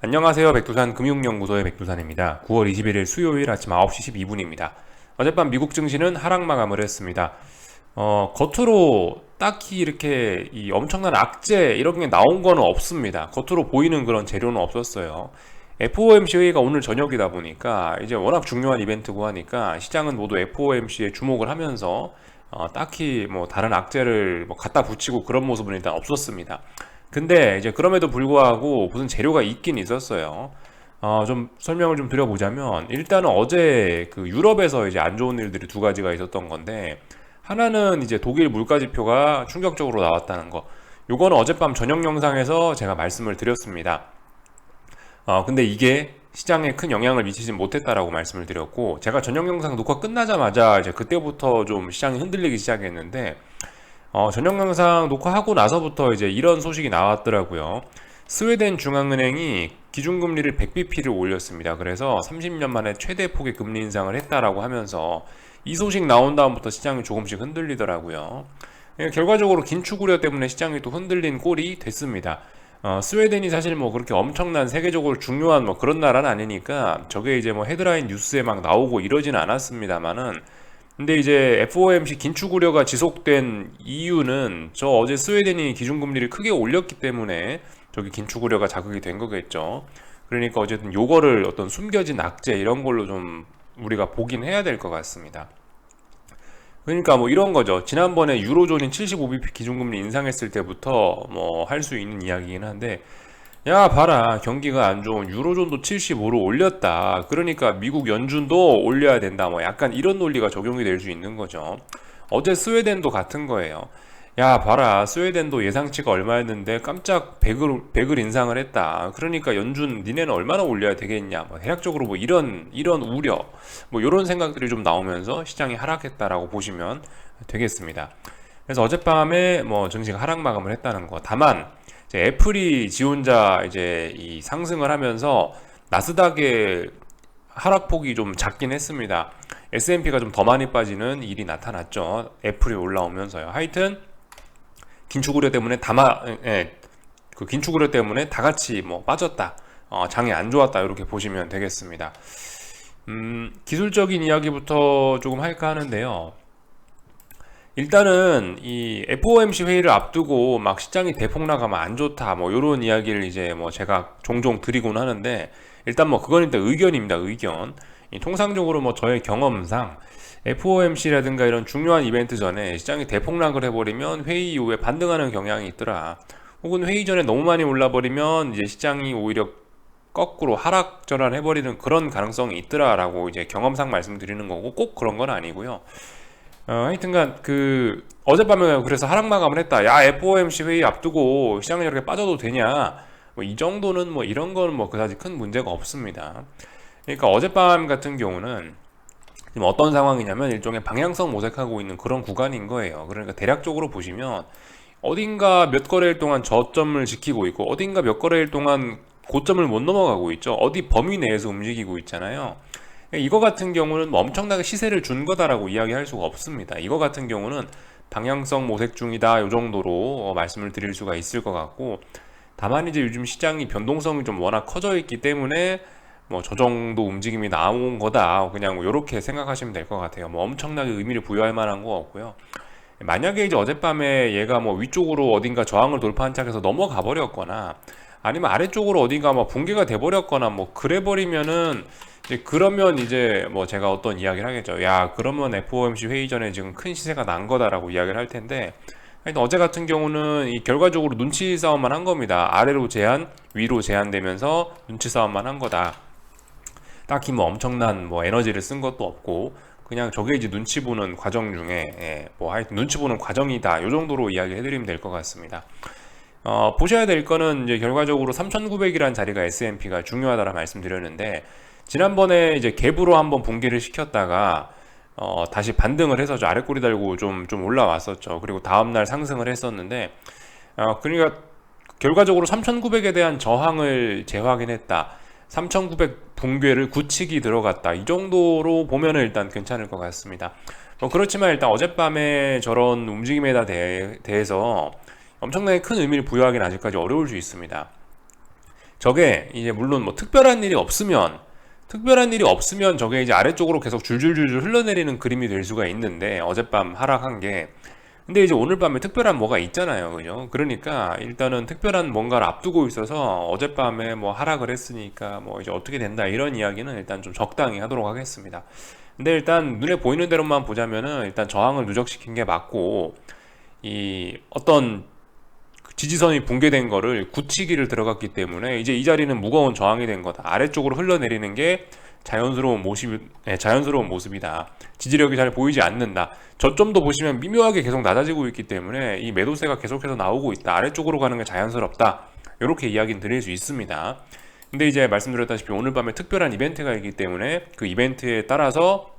안녕하세요. 백두산 금융연구소의 백두산입니다. 9월 21일 수요일 아침 9시 12분입니다. 어젯밤 미국 증시는 하락 마감을 했습니다. 겉으로 딱히 이렇게 이 엄청난 악재 이런 게 나온 거는 없습니다. 겉으로 보이는 그런 재료는 없었어요. FOMC 회의가 오늘 저녁이다 보니까 이제 워낙 중요한 이벤트고 하니까 시장은 모두 FOMC에 주목을 하면서 딱히 뭐 다른 악재를 뭐 갖다 붙이고 그런 모습은 일단 없었습니다. 근데 이제 그럼에도 불구하고 무슨 재료가 있긴 있었어요. 좀 설명을 좀 드려보자면 일단은 어제 그 유럽에서 이제 안 좋은 일들이 두 가지가 있었던 건데 하나는 이제 독일 물가지표가 충격적으로 나왔다는 거. 요거는 어젯밤 저녁 영상에서 제가 말씀을 드렸습니다. 근데 이게 시장에 큰 영향을 미치진 못했다라고 말씀을 드렸고 제가 저녁 영상 녹화 끝나자마자 이제 그때부터 좀 시장이 흔들리기 시작했는데 저녁 영상 녹화하고 나서부터 이제 이런 소식이 나왔더라고요. 스웨덴 중앙은행이 기준금리를 100bp를 올렸습니다. 그래서 30년 만에 최대 폭의 금리 인상을 했다라고 하면서 이 소식 나온 다음부터 시장이 조금씩 흔들리더라고요. 결과적으로 긴축 우려 때문에 시장이 또 흔들린 꼴이 됐습니다. 스웨덴이 사실 뭐 그렇게 엄청난 세계적으로 중요한 뭐 그런 나라는 아니니까 저게 이제 뭐 헤드라인 뉴스에 막 나오고 이러지는 않았습니다만은 근데 이제 FOMC 긴축 우려가 지속된 이유는 저 어제 스웨덴이 기준금리를 크게 올렸기 때문에 저기 긴축 우려가 자극이 된 거겠죠. 그러니까 어쨌든 요거를 어떤 숨겨진 악재 이런 걸로 좀 우리가 보긴 해야 될 것 같습니다. 그러니까 뭐 이런 거죠. 지난번에 유로존인 75bp 기준금리 인상했을 때부터 뭐 할 수 있는 이야기긴 한데 야 봐라 경기가 안 좋은 유로존도 75로 올렸다 그러니까 미국 연준도 올려야 된다 뭐 약간 이런 논리가 적용이 될 수 있는 거죠. 어제 스웨덴도 같은 거예요. 야 봐라 스웨덴도 예상치가 얼마였는데 깜짝 100을 인상을 했다 그러니까 연준 니네는 얼마나 올려야 되겠냐 뭐 대략적으로 뭐 이런 우려 뭐 이런 생각들이 좀 나오면서 시장이 하락했다라고 보시면 되겠습니다. 그래서 어젯밤에 뭐 증시가 하락 마감을 했다는 거. 다만 이제 애플이 지 혼자 이제 이 상승을 하면서 나스닥의 하락폭이 좀 작긴 했습니다. S&P가 좀 더 많이 빠지는 일이 나타났죠. 애플이 올라오면서요. 하여튼 긴축 우려 때문에 그 긴축 우려 때문에 다 같이 뭐 빠졌다. 장이 안 좋았다. 이렇게 보시면 되겠습니다. 기술적인 이야기부터 조금 할까 하는데요. 일단은 이 FOMC 회의를 앞두고 막 시장이 대폭 나가면 안 좋다 뭐 이런 이야기를 이제 뭐 제가 종종 드리곤 하는데 일단 뭐 그건 일단 의견입니다. 의견. 통상적으로 뭐 저의 경험상 FOMC라든가 이런 중요한 이벤트 전에 시장이 대폭락을 해버리면 회의 이후에 반등하는 경향이 있더라. 혹은 회의 전에 너무 많이 올라버리면 이제 시장이 오히려 거꾸로 하락 전환해버리는 그런 가능성이 있더라라고 이제 경험상 말씀드리는 거고 꼭 그런 건 아니고요. 하여튼간 그 어젯밤에 그래서 하락 마감을 했다. 야 FOMC 회의 앞두고 시장이 이렇게 빠져도 되냐? 뭐 이 정도는 뭐 이런 거는 뭐 그다지 큰 문제가 없습니다. 그러니까 어젯밤 같은 경우는 지금 어떤 상황이냐면 일종의 방향성 모색하고 있는 그런 구간인 거예요. 그러니까 대략적으로 보시면 어딘가 몇 거래일 동안 저점을 지키고 있고 어딘가 몇 거래일 동안 고점을 못 넘어가고 있죠. 어디 범위 내에서 움직이고 있잖아요. 이거 같은 경우는 뭐 엄청나게 시세를 준 거다라고 이야기할 수가 없습니다. 이거 같은 경우는 방향성 모색 중이다 요 정도로 말씀을 드릴 수가 있을 것 같고 다만 이제 요즘 시장이 변동성이 좀 워낙 커져 있기 때문에 뭐 저 정도 움직임이 나온 거다 그냥 뭐 이렇게 생각하시면 될 것 같아요. 뭐 엄청나게 의미를 부여할 만한 거 없고요. 만약에 이제 어젯밤에 얘가 뭐 위쪽으로 어딘가 저항을 돌파한 짝에서 넘어가 버렸거나 아니면 아래쪽으로 어딘가 뭐 붕괴가 돼 버렸거나 뭐 그래 버리면은 이제 그러면 이제 뭐 제가 어떤 이야기를 하겠죠. 야 그러면 FOMC 회의 전에 지금 큰 시세가 난 거다라고 이야기를 할 텐데 하여튼 어제 같은 경우는 이 결과적으로 눈치 싸움만 한 겁니다. 아래로 제한 위로 제한되면서 눈치 싸움만 한 거다. 딱히 뭐 엄청난 뭐 에너지를 쓴 것도 없고 그냥 저게 이제 눈치 보는 과정 중에 뭐 하여튼 눈치 보는 과정이다 요 정도로 이야기해드리면 될 것 같습니다. 보셔야 될 거는 이제 결과적으로 3,900이라는 자리가 S&P가 중요하다라 말씀드렸는데 지난번에 이제 갭으로 한번 붕괴를 시켰다가 다시 반등을 해서 저 아래 꼬리 달고 좀 올라왔었죠. 그리고 다음날 상승을 했었는데 그러니까 결과적으로 3,900에 대한 저항을 재확인했다. 3,900 붕괴를 굳히기 들어갔다. 이 정도로 보면은 일단 괜찮을 것 같습니다. 그렇지만 일단 어젯밤에 저런 움직임에 대해서 엄청나게 큰 의미를 부여하기는 아직까지 어려울 수 있습니다. 저게 이제 물론 뭐 특별한 일이 없으면 저게 이제 아래쪽으로 계속 줄줄줄줄 흘러내리는 그림이 될 수가 있는데, 어젯밤 하락한 게. 근데 이제 오늘 밤에 특별한 뭐가 있잖아요. 그죠? 그러니까 일단은 특별한 뭔가를 앞두고 있어서 어젯밤에 뭐 하락을 했으니까 뭐 이제 어떻게 된다 이런 이야기는 일단 좀 적당히 하도록 하겠습니다. 근데 일단 눈에 보이는 대로만 보자면은 일단 저항을 누적시킨 게 맞고, 이 어떤 지지선이 붕괴된 거를 굳히기를 들어갔기 때문에 이제 이 자리는 무거운 저항이 된 거다. 아래쪽으로 흘러내리는 게 자연스러운 모습이다. 지지력이 잘 보이지 않는다. 저점도 보시면 미묘하게 계속 낮아지고 있기 때문에 이 매도세가 계속해서 나오고 있다. 아래쪽으로 가는 게 자연스럽다. 이렇게 이야기는 드릴 수 있습니다. 근데 이제 말씀드렸다시피 오늘 밤에 특별한 이벤트가 있기 때문에 그 이벤트에 따라서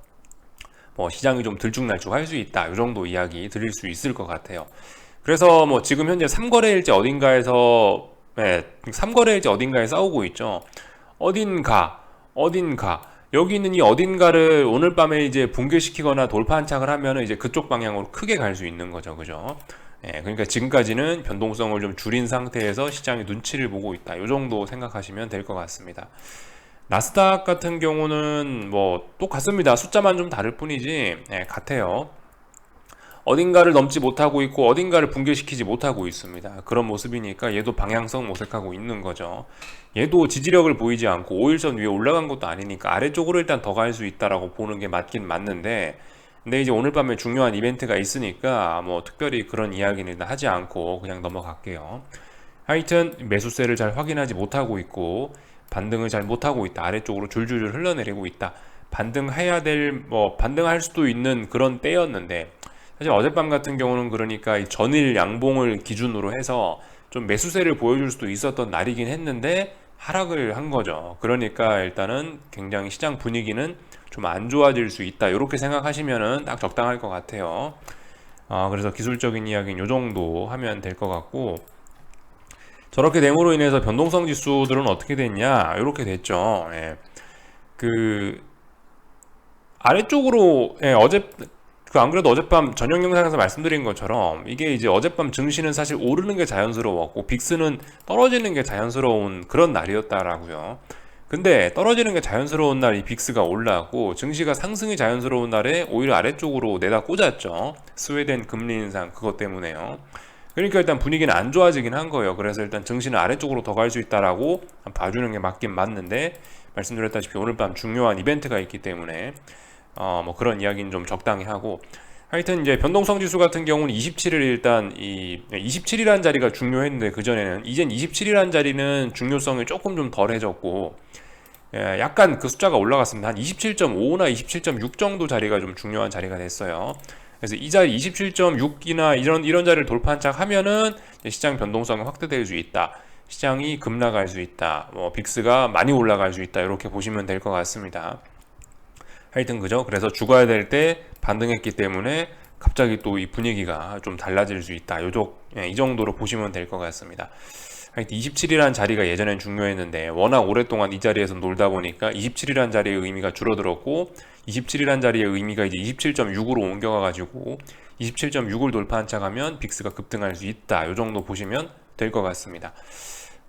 뭐 시장이 좀 들쭉날쭉 할 수 있다. 이 정도 이야기 드릴 수 있을 것 같아요. 그래서 뭐 지금 현재 3거래일째 어딘가에서, 네, 3거래일째 어딘가에 싸우고 있죠. 어딘가 여기 있는 이 어딘가를 오늘 밤에 이제 붕괴시키거나 돌파 안착을 하면은 이제 그쪽 방향으로 크게 갈 수 있는 거죠. 그죠? 예, 그러니까 지금까지는 변동성을 좀 줄인 상태에서 시장이 눈치를 보고 있다. 이 정도 생각하시면 될 것 같습니다. 나스닥 같은 경우는 뭐 똑같습니다. 숫자만 좀 다를 뿐이지, 예, 같아요. 어딘가를 넘지 못하고 있고 어딘가를 붕괴시키지 못하고 있습니다. 그런 모습이니까 얘도 방향성 모색하고 있는 거죠. 얘도 지지력을 보이지 않고 5일선 위에 올라간 것도 아니니까 아래쪽으로 일단 더 갈 수 있다라고 보는 게 맞긴 맞는데, 근데 이제 오늘 밤에 중요한 이벤트가 있으니까 뭐 특별히 그런 이야기는 일단 하지 않고 그냥 넘어갈게요. 하여튼 매수세를 잘 확인하지 못하고 있고 반등을 잘 못하고 있다. 아래쪽으로 줄줄줄 흘러내리고 있다. 반등할 수도 있는 그런 때였는데, 사실 어젯밤 같은 경우는 그러니까 이 전일 양봉을 기준으로 해서 좀 매수세를 보여줄 수도 있었던 날이긴 했는데 하락을 한 거죠. 그러니까 일단은 굉장히 시장 분위기는 좀 안 좋아질 수 있다. 이렇게 생각하시면은 딱 적당할 것 같아요. 그래서 기술적인 이야기는 이 정도 하면 될 것 같고, 저렇게 됨으로 인해서 변동성 지수들은 어떻게 됐냐? 이렇게 됐죠. 예. 그 아래쪽으로, 예, 안 그래도 어젯밤 저녁 영상에서 말씀드린 것처럼 이게 이제 어젯밤 증시는 사실 오르는 게 자연스러웠고 빅스는 떨어지는 게 자연스러운 그런 날이었다라고요. 근데 떨어지는 게 자연스러운 날 이 빅스가 올라가고 증시가 상승이 자연스러운 날에 오히려 아래쪽으로 내다 꽂았죠. 스웨덴 금리 인상 그것 때문에요. 그러니까 일단 분위기는 안 좋아지긴 한 거예요. 그래서 일단 증시는 아래쪽으로 더 갈 수 있다라고 봐주는 게 맞긴 맞는데, 말씀드렸다시피 오늘 밤 중요한 이벤트가 있기 때문에 뭐 그런 이야기는 좀 적당히 하고, 하여튼 이제 변동성 지수 같은 경우는 27일 일단 이 27이라는 자리가 중요했는데, 그전에는 이젠 27이라는 자리는 중요성이 조금 좀 덜해졌고, 예, 약간 그 숫자가 올라갔습니다. 한 27.5나 27.6 정도 자리가 좀 중요한 자리가 됐어요. 그래서 이 자리 27.6이나 이런 자리를 돌파하면은 시장 변동성이 확대될 수 있다. 시장이 급락할 수 있다. 뭐 빅스가 많이 올라갈 수 있다. 이렇게 보시면 될 것 같습니다. 하여튼 그죠? 그래서 죽어야 될 때 반등했기 때문에 갑자기 또 이 분위기가 좀 달라질 수 있다. 이 정도로 보시면 될 것 같습니다. 하여튼 27이라는 자리가 예전엔 중요했는데 워낙 오랫동안 이 자리에서 놀다 보니까 27이라는 자리의 의미가 줄어들었고, 27이라는 자리의 의미가 이제 27.6으로 옮겨가가지고 27.6을 돌파한 척하면 빅스가 급등할 수 있다. 이 정도 보시면 될 것 같습니다.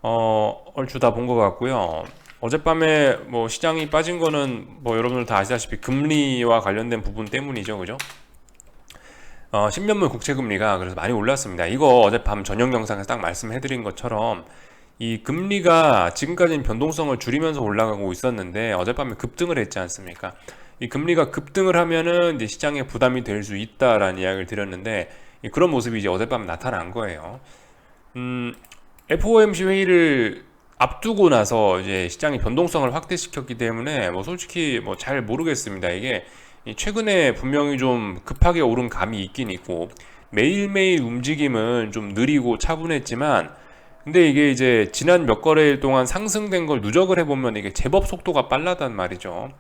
얼추 다 본 것 같고요. 어젯밤에 뭐 시장이 빠진 거는 뭐 여러분들 다 아시다시피 금리와 관련된 부분 때문이죠. 그죠? 10년물 국채금리가 그래서 많이 올랐습니다. 이거 어젯밤 저녁 영상에서 딱 말씀해드린 것처럼 이 금리가 지금까지는 변동성을 줄이면서 올라가고 있었는데 어젯밤에 급등을 했지 않습니까? 이 금리가 급등을 하면은 이제 시장에 부담이 될 수 있다라는 이야기를 드렸는데, 그런 모습이 이제 어젯밤 나타난 거예요. FOMC 회의를 앞두고 나서 이제 시장이 변동성을 확대시켰기 때문에 뭐 솔직히 뭐 잘 모르겠습니다. 이게 최근에 분명히 좀 급하게 오른 감이 있긴 있고 매일매일 움직임은 좀 느리고 차분했지만, 근데 이게 이제 지난 몇 거래일 동안 상승된 걸 누적을 해보면 이게 제법 속도가 빨라단 말이죠.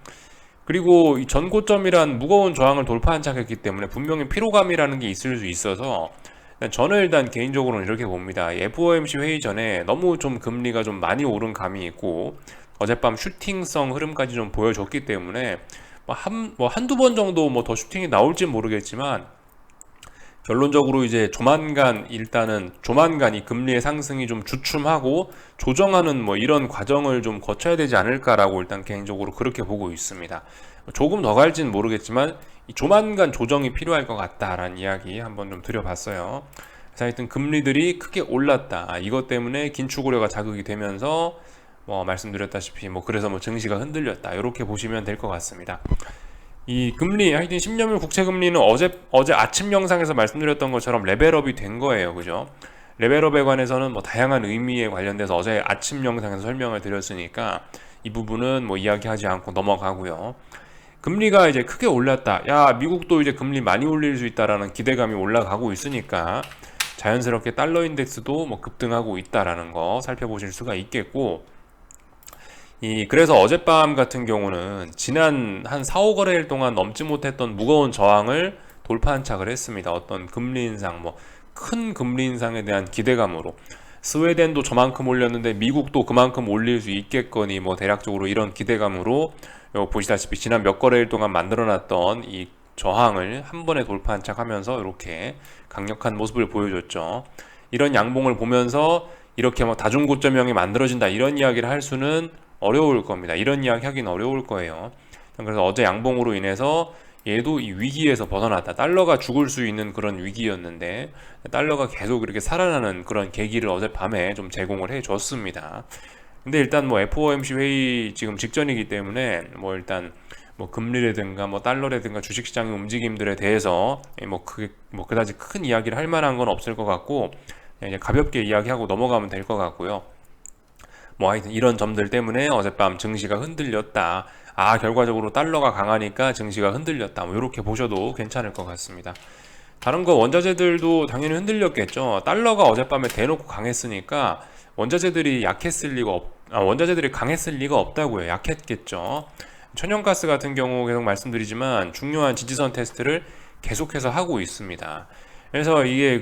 그리고 이 전고점이란 무거운 저항을 돌파한 착했기 때문에 분명히 피로감이라는 게 있을 수 있어서, 저는 일단 개인적으로는 이렇게 봅니다. FOMC 회의 전에 너무 좀 금리가 좀 많이 오른 감이 있고 어젯밤 슈팅성 흐름까지 좀 보여줬기 때문에 한두 번 정도 뭐 더 슈팅이 나올진 모르겠지만 결론적으로 이제 조만간 일단은 조만간 이 금리의 상승이 좀 주춤하고 조정하는 뭐 이런 과정을 좀 거쳐야 되지 않을까라고 일단 개인적으로 그렇게 보고 있습니다. 조금 더 갈지는 모르겠지만 이 조만간 조정이 필요할 것 같다라는 이야기 한번 좀 드려봤어요. 그래서 하여튼 금리들이 크게 올랐다. 이것 때문에 긴축 우려가 자극이 되면서 뭐 말씀드렸다시피 뭐 그래서 뭐 증시가 흔들렸다. 이렇게 보시면 될 것 같습니다. 이 금리, 하여튼 10년물 국채 금리는 어제 아침 영상에서 말씀드렸던 것처럼 레벨업이 된 거예요. 그죠? 레벨업에 관해서는 뭐 다양한 의미에 관련돼서 어제 아침 영상에서 설명을 드렸으니까 이 부분은 뭐 이야기하지 않고 넘어가고요. 금리가 이제 크게 올랐다. 야, 미국도 이제 금리 많이 올릴 수 있다라는 기대감이 올라가고 있으니까 자연스럽게 달러 인덱스도 뭐 급등하고 있다라는 거 살펴보실 수가 있겠고, 그래서 어젯밤 같은 경우는 지난 한 4, 5거래일 동안 넘지 못했던 무거운 저항을 돌파한착을 했습니다. 어떤 금리 인상, 뭐 큰 금리 인상에 대한 기대감으로 스웨덴도 저만큼 올렸는데 미국도 그만큼 올릴 수 있겠거니 뭐 대략적으로 이런 기대감으로 보시다시피 지난 몇 거래일 동안 만들어놨던 이 저항을 한 번에 돌파한착하면서 이렇게 강력한 모습을 보여줬죠. 이런 양봉을 보면서 이렇게 뭐 다중고점형이 만들어진다 이런 이야기를 할 수는 어려울 겁니다. 이런 이야기 하기는 어려울 거예요. 그래서 어제 양봉으로 인해서 얘도 이 위기에서 벗어났다. 달러가 죽을 수 있는 그런 위기였는데 달러가 계속 이렇게 살아나는 그런 계기를 어젯밤에 좀 제공을 해줬습니다. 근데 일단 뭐 FOMC 회의 지금 직전이기 때문에 뭐 일단 뭐 금리라든가 뭐 달러라든가 주식시장의 움직임들에 대해서 뭐 그다지 큰 이야기를 할 만한 건 없을 것 같고 그냥 이제 가볍게 이야기하고 넘어가면 될 것 같고요. 뭐 하여튼 이런 점들 때문에 어젯밤 증시가 흔들렸다. 아, 결과적으로 달러가 강하니까 증시가 흔들렸다. 뭐 이렇게 보셔도 괜찮을 것 같습니다. 다른 거 원자재들도 당연히 흔들렸겠죠. 달러가 어젯밤에 대놓고 강했으니까 원자재들이 원자재들이 강했을 리가 없다고요. 약했겠죠. 천연가스 같은 경우 계속 말씀드리지만 중요한 지지선 테스트를 계속해서 하고 있습니다. 그래서 이게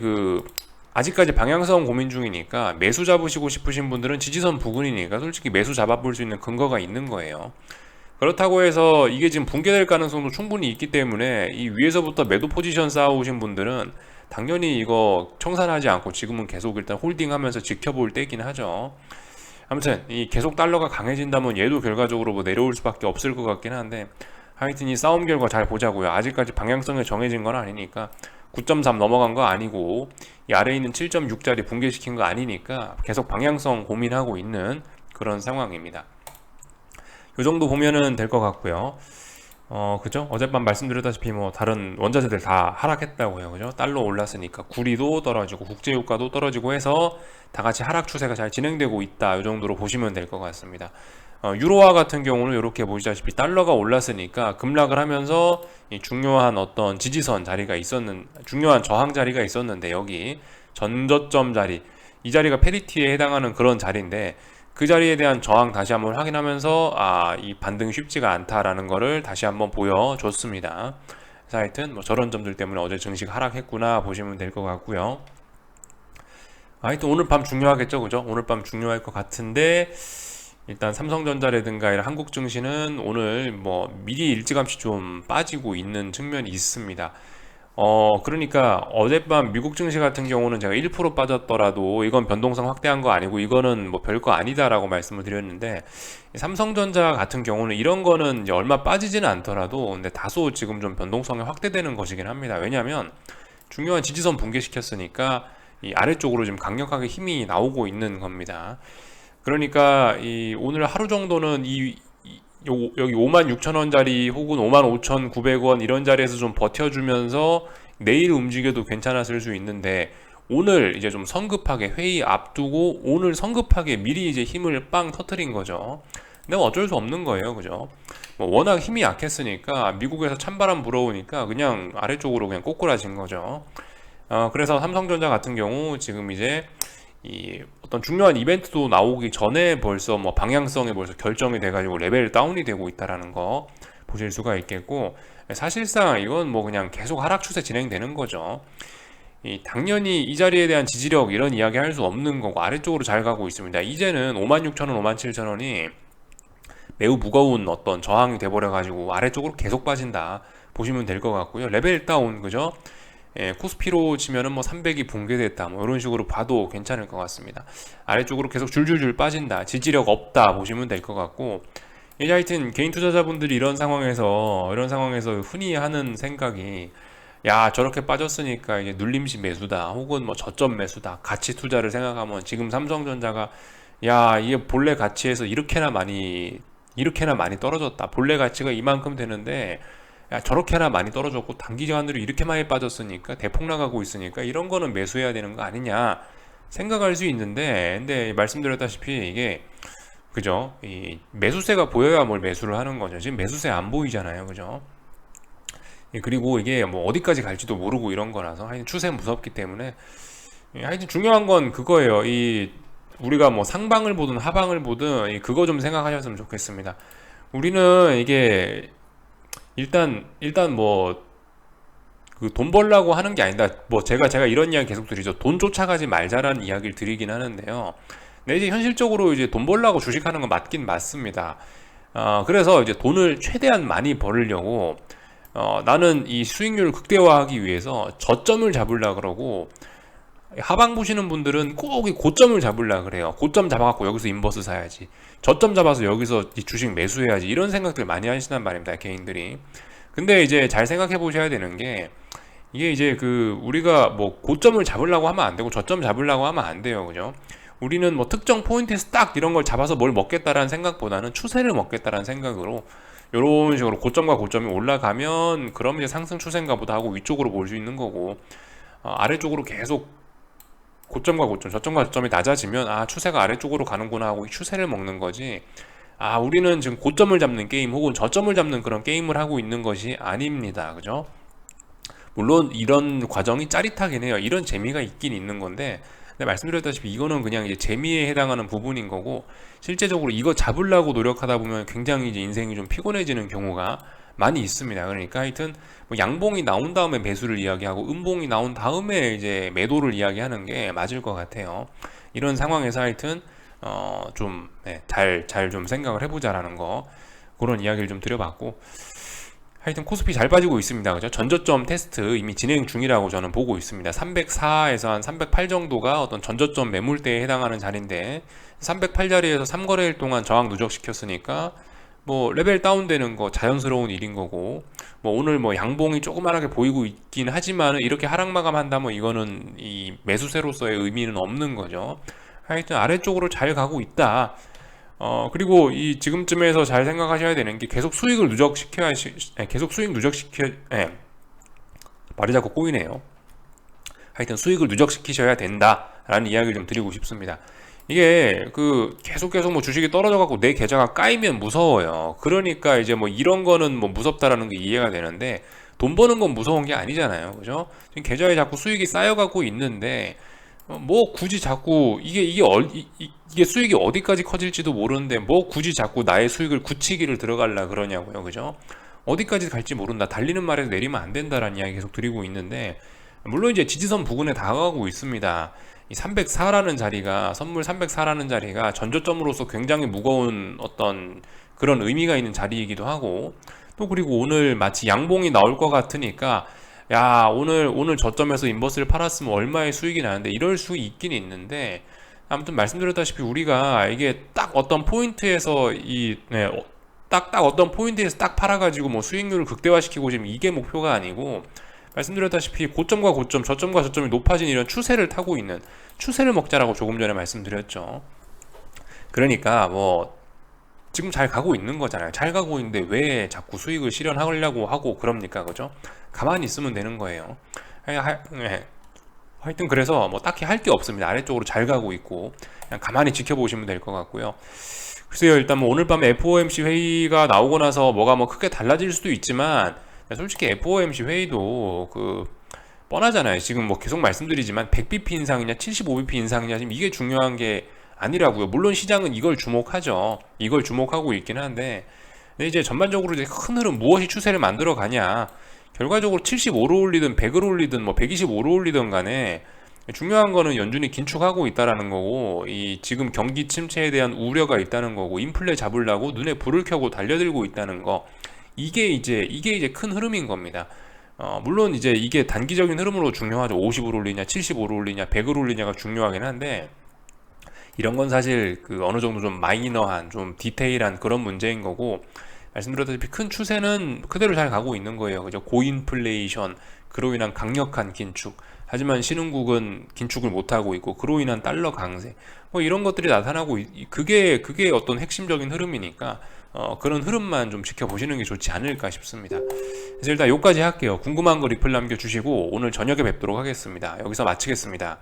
아직까지 방향성 고민 중이니까 매수 잡으시고 싶으신 분들은 지지선 부근이니까 솔직히 매수 잡아볼 수 있는 근거가 있는 거예요. 그렇다고 해서 이게 지금 붕괴될 가능성도 충분히 있기 때문에 이 위에서부터 매도 포지션 쌓아오신 분들은 당연히 이거 청산하지 않고 지금은 계속 일단 홀딩하면서 지켜볼 때긴 하죠. 아무튼 이 계속 달러가 강해진다면 얘도 결과적으로 뭐 내려올 수밖에 없을 것 같긴 한데 하여튼 이 싸움 결과 잘 보자고요. 아직까지 방향성이 정해진 건 아니니까 9.3 넘어간 거 아니고 이 아래에 있는 7.6짜리 붕괴시킨 거 아니니까 계속 방향성 고민하고 있는 그런 상황입니다. 요 정도 보면은 될 것 같고요. 그죠? 어젯밤 말씀드렸다시피 뭐 다른 원자재들 다 하락했다고요. 그죠? 달러 올랐으니까 구리도 떨어지고 국제유가도 떨어지고 해서 다 같이 하락 추세가 잘 진행되고 있다. 요 정도로 보시면 될 것 같습니다. 유로화 같은 경우는 이렇게 보시다시피 달러가 올랐으니까 급락을 하면서 이 중요한 어떤 지지선 자리가 중요한 저항 자리가 있었는데 여기 전저점 자리, 이 자리가 페리티에 해당하는 그런 자리인데 그 자리에 대한 저항 다시 한번 확인하면서 이 반등이 쉽지가 않다라는 거를 다시 한번 보여줬습니다. 그래서 하여튼 뭐 저런 점들 때문에 어제 증시가 하락했구나 보시면 될 것 같고요. 하여튼 오늘 밤 중요하겠죠, 그죠? 오늘 밤 중요할 것 같은데 일단 삼성전자라든가 이런 한국 증시는 오늘 뭐 미리 일찌감치 좀 빠지고 있는 측면이 있습니다. 그러니까 어젯밤 미국 증시 같은 경우는 제가 1% 빠졌더라도 이건 변동성 확대한 거 아니고 이거는 뭐 별거 아니다라고 말씀을 드렸는데 삼성전자 같은 경우는 이런 거는 이제 얼마 빠지지는 않더라도 근데 다소 지금 좀 변동성이 확대되는 것이긴 합니다. 왜냐하면 중요한 지지선 붕괴시켰으니까 이 아래쪽으로 지금 강력하게 힘이 나오고 있는 겁니다. 그러니까 오늘 하루 정도는 여기 56,000원짜리 혹은 55,900원 이런 자리에서 좀 버텨주면서 내일 움직여도 괜찮았을 수 있는데 오늘 이제 좀 성급하게 회의 앞두고 오늘 성급하게 미리 이제 힘을 빵 터트린 거죠. 근데 어쩔 수 없는 거예요, 그죠? 뭐 워낙 힘이 약했으니까 미국에서 찬바람 불어오니까 그냥 아래쪽으로 그냥 꼬꾸라진 거죠. 그래서 삼성전자 같은 경우 지금 이제 이 어떤 중요한 이벤트도 나오기 전에 벌써 뭐 방향성이 벌써 결정이 돼가지고 레벨 다운이 되고 있다라는 거 보실 수가 있겠고 사실상 이건 뭐 그냥 계속 하락 추세 진행되는 거죠. 당연히 이 자리에 대한 지지력 이런 이야기 할 수 없는 거고 아래쪽으로 잘 가고 있습니다. 이제는 56,000원, 57,000원이 매우 무거운 어떤 저항이 돼버려가지고 아래쪽으로 계속 빠진다 보시면 될 것 같고요. 레벨 다운 그죠? 코스피로 치면은 뭐 300이 붕괴됐다 뭐 이런 식으로 봐도 괜찮을 것 같습니다. 아래쪽으로 계속 줄줄줄 빠진다, 지지력 없다 보시면 될 것 같고, 이제 하여튼 개인 투자자분들이 이런 상황에서 흔히 하는 생각이, 야 저렇게 빠졌으니까 이제 눌림시 매수다 혹은 뭐 저점 매수다, 가치 투자를 생각하면 지금 삼성전자가, 야 이게 본래 가치에서 이렇게나 많이 떨어졌다, 본래 가치가 이만큼 되는데 야 저렇게나 많이 떨어졌고 단기간으로 이렇게 많이 빠졌으니까 대폭 나가고 있으니까 이런 거는 매수해야 되는 거 아니냐 생각할 수 있는데, 근데 말씀드렸다시피 이게, 그죠, 이 매수세가 보여야 뭘 매수를 하는 거죠. 지금 매수세 안 보이잖아요, 그죠? 그리고 이게 뭐 어디까지 갈지도 모르고 이런 거라서 하여튼 추세 무섭기 때문에, 하여튼 중요한 건 그거예요. 이 우리가 뭐 상방을 보든 하방을 보든 그거 좀 생각하셨으면 좋겠습니다. 우리는 이게 일단 뭐 그 돈 벌라고 하는 게 아니다. 뭐 제가 이런 이야기 계속 드리죠. 돈 쫓아가지 말자라는 이야기를 드리긴 하는데요. 근데 이제 현실적으로 이제 돈 벌라고 주식하는 건 맞긴 맞습니다. 그래서 이제 돈을 최대한 많이 벌려고, 나는 이 수익률을 극대화하기 위해서 저점을 잡으려 그러고, 하방 보시는 분들은 꼭 이 고점을 잡으려 그래요. 고점 잡아갖고 여기서 인버스 사야지, 저점 잡아서 여기서 이 주식 매수해야지, 이런 생각들 많이 하시단 말입니다, 개인들이. 근데 이제 잘 생각해 보셔야 되는 게, 이게 이제 그 우리가 뭐 고점을 잡으려고 하면 안 되고 저점 잡으려고 하면 안 돼요, 그죠? 우리는 뭐 특정 포인트에서 딱 이런 걸 잡아서 뭘 먹겠다라는 생각보다는 추세를 먹겠다라는 생각으로 이런 식으로 고점과 고점이 올라가면 그럼 이제 상승 추세인가 보다 하고 위쪽으로 볼 수 있는 거고, 아래쪽으로 계속 고점과 고점, 저점과 저점이 낮아지면 추세가 아래쪽으로 가는구나 하고 이 추세를 먹는 거지, 우리는 지금 고점을 잡는 게임 혹은 저점을 잡는 그런 게임을 하고 있는 것이 아닙니다, 그죠? 물론 이런 과정이 짜릿하긴 해요. 이런 재미가 있긴 있는 건데, 근데 말씀드렸다시피 이거는 그냥 이제 재미에 해당하는 부분인 거고, 실제적으로 이거 잡으려고 노력하다 보면 굉장히 이제 인생이 좀 피곤해지는 경우가 많이 있습니다. 그러니까 하여튼 뭐 양봉이 나온 다음에 매수를 이야기하고 음봉이 나온 다음에 이제 매도를 이야기하는 게 맞을 것 같아요. 이런 상황에서 하여튼 잘 좀 생각을 해보자라는 거, 그런 이야기를 좀 드려봤고, 하여튼 코스피 잘 빠지고 있습니다. 그죠? 전저점 테스트 이미 진행 중이라고 저는 보고 있습니다. 304에서 한 308 정도가 어떤 전저점 매물대에 해당하는 자리인데, 308 자리에서 3거래일 동안 저항 누적시켰으니까 뭐 레벨 다운되는 거 자연스러운 일인 거고, 뭐 오늘 뭐 양봉이 조그만하게 보이고 있긴 하지만 이렇게 하락 마감한다면 이거는 이 매수세로서의 의미는 없는 거죠. 하여튼 아래쪽으로 잘 가고 있다. 그리고 이 지금쯤에서 잘 생각하셔야 되는 게, 계속 수익을 계속 수익 말이 자꾸 꼬이네요. 하여튼 수익을 누적시키셔야 된다라는 이야기를 좀 드리고 싶습니다. 이게 계속 뭐 주식이 떨어져 갖고 내 계좌가 까이면 무서워요. 그러니까 이제 뭐 이런 거는 뭐 무섭다라는 게 이해가 되는데, 돈 버는 건 무서운 게 아니잖아요, 그죠? 지금 계좌에 자꾸 수익이 쌓여가고 있는데, 뭐 굳이 자꾸 이게 수익이 어디까지 커질지도 모르는데 뭐 굳이 자꾸 나의 수익을 굳히기를 들어가려 그러냐고요, 그죠? 어디까지 갈지 모른다, 달리는 말에서 내리면 안 된다라는 이야기 계속 드리고 있는데, 물론 이제 지지선 부근에 다가가고 있습니다. 이 304라는 자리가, 선물 304라는 자리가 전저점으로서 굉장히 무거운 어떤 그런 의미가 있는 자리이기도 하고, 또 그리고 오늘 마치 양봉이 나올 것 같으니까, 야 오늘 저점에서 인버스를 팔았으면 얼마의 수익이 나는데, 이럴 수 있긴 있는데, 아무튼 말씀드렸다시피 우리가 이게 딱 어떤 포인트에서 딱 어떤 포인트에서 딱 팔아가지고 뭐 수익률을 극대화시키고 지금 이게 목표가 아니고, 말씀드렸다시피 고점과 고점, 저점과 저점이 높아진 이런 추세를 타고 있는, 추세를 먹자라고 조금 전에 말씀드렸죠. 그러니까 뭐 지금 잘 가고 있는 거잖아요. 잘 가고 있는데 왜 자꾸 수익을 실현하려고 하고 그럽니까, 그죠? 가만히 있으면 되는 거예요. 하여튼 그래서 뭐 딱히 할 게 없습니다. 아래쪽으로 잘 가고 있고 그냥 가만히 지켜보시면 될 것 같고요. 글쎄요, 일단 뭐 오늘 밤에 FOMC 회의가 나오고 나서 뭐가 뭐 크게 달라질 수도 있지만, 솔직히 FOMC 회의도 뻔하잖아요. 지금 뭐 계속 말씀드리지만 100bp 인상이냐 75bp 인상이냐 지금 이게 중요한 게 아니라고요. 물론 시장은 이걸 주목하죠. 이걸 주목하고 있긴 한데, 근데 이제 전반적으로 이제 큰 흐름, 무엇이 추세를 만들어 가냐, 결과적으로 75로 올리든 100을 올리든 뭐 125로 올리든 간에 중요한 거는 연준이 긴축하고 있다라는 거고, 이 지금 경기 침체에 대한 우려가 있다는 거고, 인플레 잡으려고 눈에 불을 켜고 달려들고 있다는 거, 이게 이제 큰 흐름인 겁니다. 물론 이제 이게 단기적인 흐름으로 중요하죠. 50을 올리냐, 75를 올리냐, 100을 올리냐가 중요하긴 한데 이런 건 사실 그 어느 정도 좀 마이너한, 좀 디테일한 그런 문제인 거고 말씀드렸다시피 큰 추세는 그대로 잘 가고 있는 거예요. 그죠? 고인플레이션, 그로 인한 강력한 긴축. 하지만 신흥국은 긴축을 못 하고 있고 그로 인한 달러 강세. 뭐 이런 것들이 나타나고 그게 어떤 핵심적인 흐름이니까 그런 흐름만 좀 지켜보시는 게 좋지 않을까 싶습니다. 그래서 일단 여기까지 할게요. 궁금한 거 리플 남겨주시고 오늘 저녁에 뵙도록 하겠습니다. 여기서 마치겠습니다.